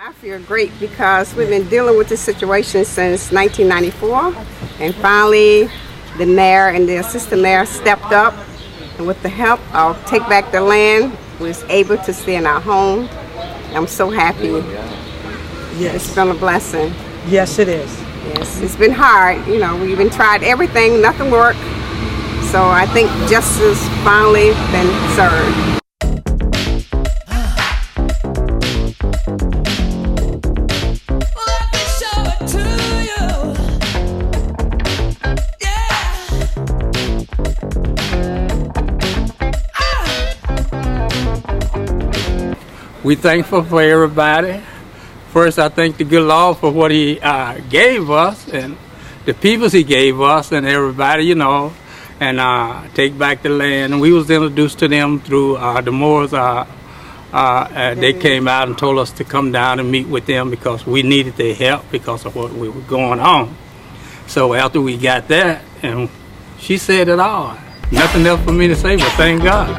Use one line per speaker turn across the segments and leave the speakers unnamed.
I feel great because we've been dealing with this situation since 1994, and finally the mayor and the assistant mayor stepped up, and with the help of Take Back the Land, we was able to stay in our home. I'm so happy.
Yes.
It's been a blessing.
Yes, it is.
Yes, it's been hard. You know, we've been tried everything, nothing worked. So I think justice finally been served.
We thankful for everybody. First, I thank the good Lord for what He gave us and the peoples He gave us and everybody, you know, and Take Back the Land. And we was introduced to them through the Moors. They came out and told us to come down and meet with them because we needed their help because of what we were going on. So after we got that, and she said it all. Nothing else for me to say but thank God.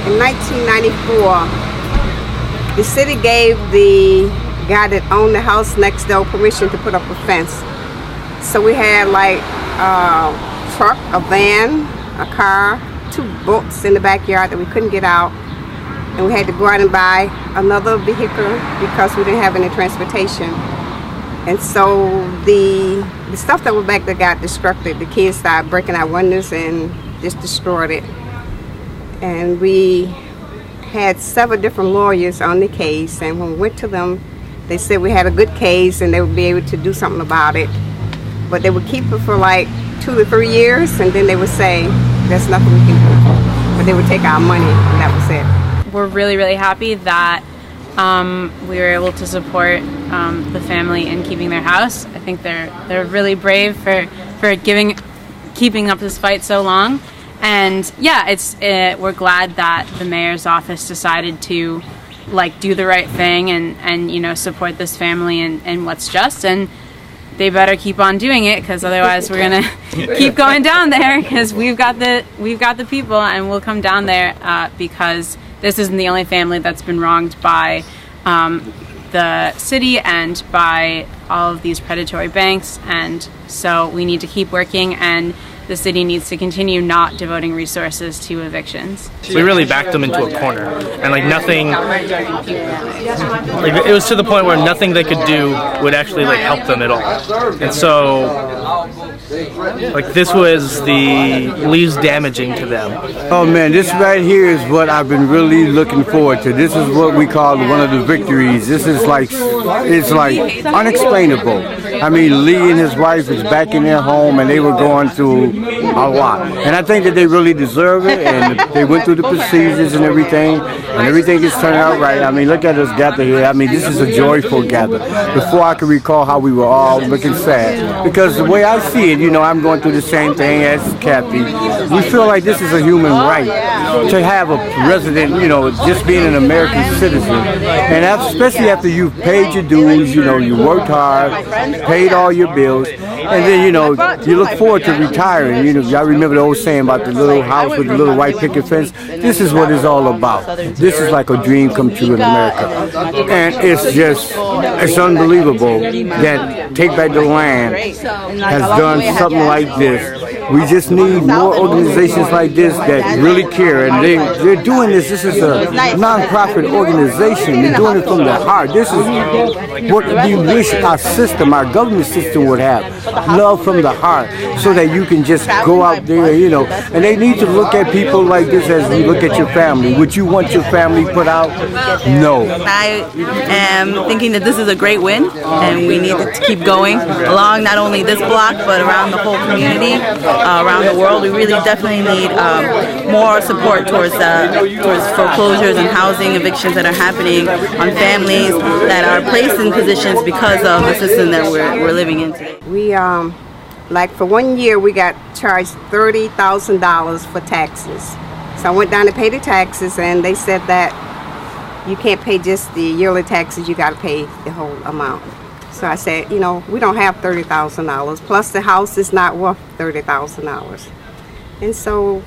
In 1994, the city gave the guy that owned the house next door permission to put up a fence. So we had like a truck, a van, a car, 2 boats in the backyard that we couldn't get out. And we had to go out and buy another vehicle because we didn't have any transportation. And so the stuff that was back there got destructed. The kids started breaking out windows and just destroyed it. And we had several different lawyers on the case, and when we went to them, they said we had a good case and they would be able to do something about it. But they would keep it for like 2 to 3 years, and then they would say, there's nothing we can do. But they would take our money, and that was it.
We're really, really happy that we were able to support the family in keeping their house. I think they're really brave for keeping up this fight so long. And yeah, we're glad that the mayor's office decided to do the right thing and you know, support this family and what's just, and they better keep on doing it because otherwise we're gonna keep going down there because we've got the people, and we'll come down there because this isn't the only family that's been wronged by the city and by all of these predatory banks, and so we need to keep working, and the city needs to continue not devoting resources to evictions.
We really backed them into a corner, and nothing, it was to the point where nothing they could do would actually help them at all. And so this was the least damaging to them.
Oh man, this right here is what I've been really looking forward to. This is what we call one of the victories. This is it's unexplainable. I mean, Lee and his wife is back in their home, and they were going through a lot. And I think that they really deserve it, and they went through the procedures and everything is turning out right. I mean, look at us gather here. I mean, this is a joyful gather. Before I can recall how we were all looking sad, because the way I see it, you know, I'm going through the same thing as Kathy. We feel like this is a human right to have a resident, you know, just being an American citizen. And especially after you've paid your dues, you know, you worked hard, paid all your bills, and then, you know, you look forward to retiring. You know, y'all remember the old saying about the little house with the little white picket fence? This is what it's all about. This is like a dream come true in America. And it's unbelievable that Take Back the Land has done something like this. We just need more organizations like this that really care, and they're doing this. This is a non-profit organization. They're doing it from their heart. This is what we wish our system, our government system would have. Love from the heart, so that you can just go out there, you know. And they need to look at people like this as you look at your family. Would you want your family put out? No.
I am thinking that this is a great win, and we need to keep going along not only this block, but around the whole community, around the world. We really definitely need more support towards foreclosures and housing evictions that are happening on families that are placed in positions because of the system that we're living in today.
We for 1 year we got charged $30,000 for taxes. So I went down to pay the taxes, and they said that you can't pay just the yearly taxes, you got to pay the whole amount. So I said, you know, we don't have $30,000, plus the house is not worth $30,000. And so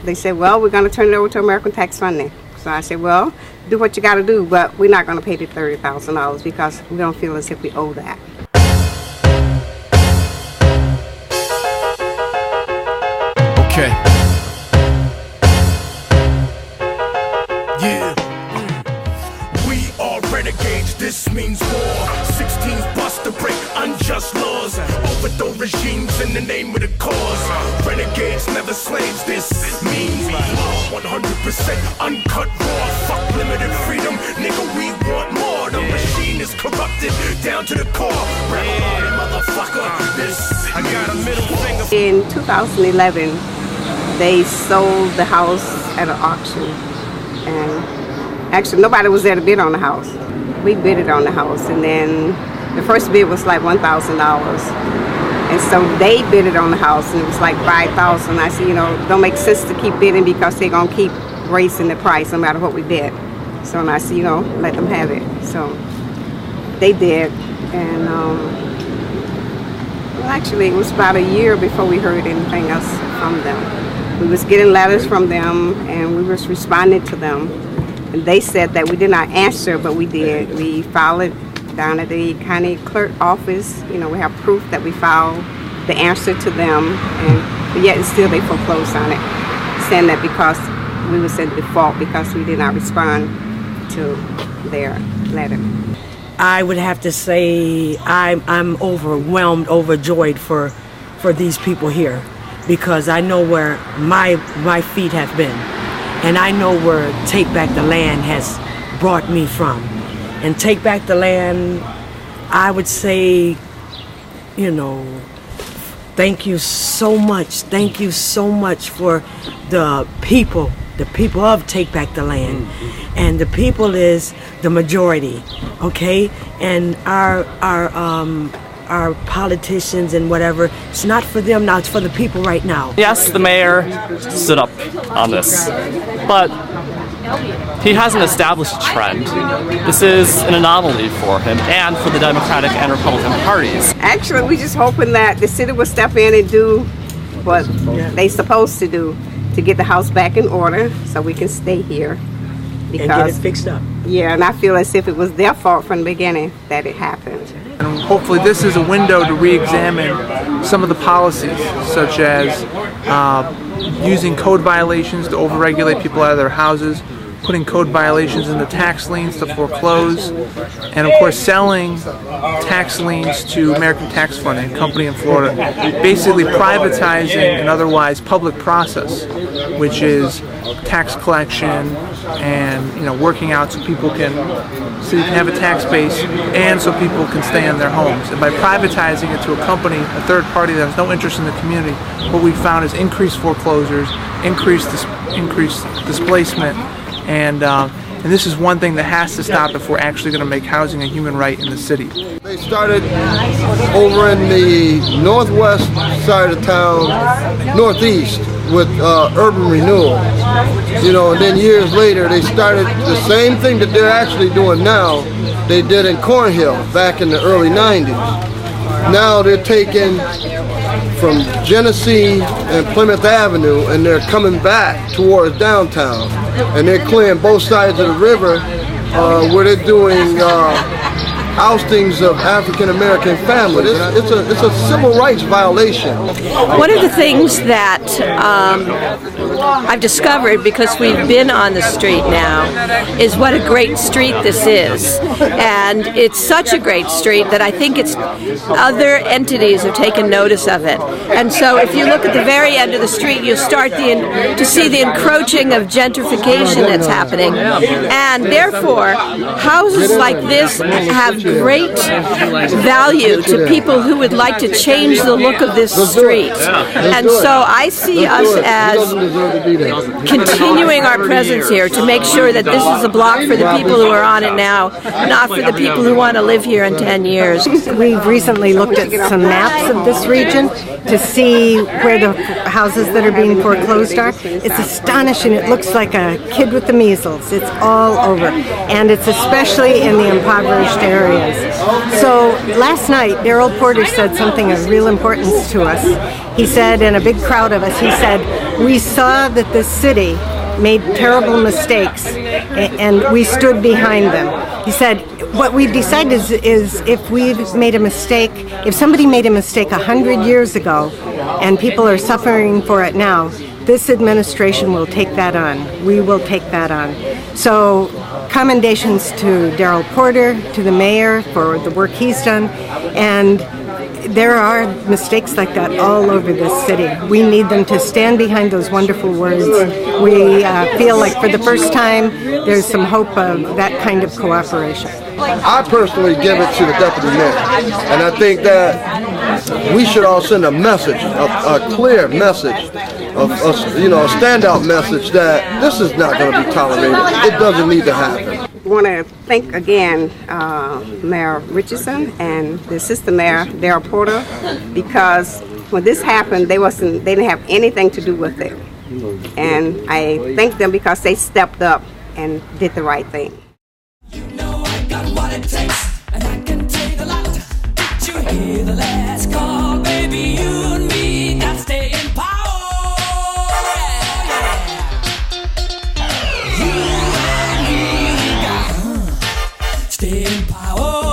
they said, well, we're going to turn it over to American Tax Funding. So I said, well, do what you got to do, but we're not going to pay the $30,000 because we don't feel as if we owe that.
Okay. Yeah. We are renegades, this means war. 16s bust to break unjust laws. Overthrow regimes in the name of the cause. Renegades, never slaves, this means 100% uncut raw. Fuck limited freedom, nigga, we want more. The machine is corrupted down to the core. Revolution, motherfucker, this I got a middle finger.
In 2011, they sold the house at an auction. And actually, nobody was there to bid on the house. We bid it on the house, and then the first bid was like $1,000. And so they bid it on the house, and it was like $5,000. I said, you know, don't make sense to keep bidding because they're gonna keep raising the price no matter what we bid. So and I said, you know, let them have it. So they did, and well, actually, it was about a year before we heard anything else from them. We was getting letters from them, and we was responding to them. And they said that we did not answer, but we did. We filed it down at the county clerk office. You know, we have proof that we filed the answer to them, but yet still they foreclosed on it, saying that because we was in default because we did not respond to their letter.
I would have to say I'm overwhelmed, overjoyed for these people here, because I know where my feet have been, and I know where Take Back the Land has brought me from. And Take Back the Land, I would say, you know, thank you so much. Thank you so much for the people of Take Back the Land. And the people is the majority, okay? And our politicians and whatever, it's not for them now, it's for the people right now.
Yes, the mayor stood up on this, but he hasn't established a trend. This is an anomaly for him and for the Democratic and Republican parties.
Actually, we're just hoping that the city will step in and do what they're supposed to do to get the house back in order so we can stay here.
Because, and get it fixed up.
Yeah, and I feel as if it was their fault from the beginning that it happened.
And hopefully this is a window to re-examine some of the policies, such as using code violations to overregulate people out of their houses, putting code violations in the tax liens to foreclose, and of course selling tax liens to American Tax Funding, a company in Florida, basically privatizing an otherwise public process, which is tax collection and, you know, working out so people can have a tax base and so people can stay in their homes. And by privatizing it to a company, a third party that has no interest in the community, what we found is increased foreclosures, increased displacement, and this is one thing that has to stop if we're actually going to make housing a human right in the city.
They started over in the northwest side of town, northeast, with urban renewal. You know, and then years later they started the same thing that they're actually doing now, they did in Cornhill back in the early 90s. Now they're taking from Genesee and Plymouth Avenue and they're coming back towards downtown. And they're clearing both sides of the river where they're doing oustings of African American families. It's a civil rights violation.
One of the things that I've discovered, because we've been on the street now, is what a great street this is. And it's such a great street that I think other entities have taken notice of it. And so if you look at the very end of the street, you start to see the encroaching of gentrification that's happening. And therefore, houses like this have great value to people who would like to change the look of this street. And so I see us as continuing our presence here to make sure that this is a block for the people who are on it now, not for the people who want to live here in 10 years.
We've recently looked at some maps of this region to see where the houses that are being foreclosed are. It's astonishing. It looks like a kid with the measles. It's all over. And it's especially in the impoverished areas. So last night, Daryl Porter said something of real importance to us. He said, in a big crowd of us, he said, We saw that the city made terrible mistakes, and we stood behind them. He said, what we've decided is if we've made a mistake, if somebody made a mistake 100 years ago and people are suffering for it now, this administration will take that on. We will take that on. So commendations to Darrell Porter, to the mayor for the work he's done, and there are mistakes like that all over this city. We need them to stand behind those wonderful words. We feel like for the first time there's some hope of that kind of cooperation.
I personally give it to the deputy mayor, and I think that we should all send a message, a clear message, a standout message that this is not going to be tolerated. It doesn't need to happen.
I want to thank again Mayor Richardson and the assistant mayor Darrell Porter, because when this happened, they didn't have anything to do with it, and I thank them because they stepped up and did the right thing.
You know I got what it takes, and I can take a lot. Did you hear the last call, baby? You and me got to stay in power. Yeah. You and me got to stay in power.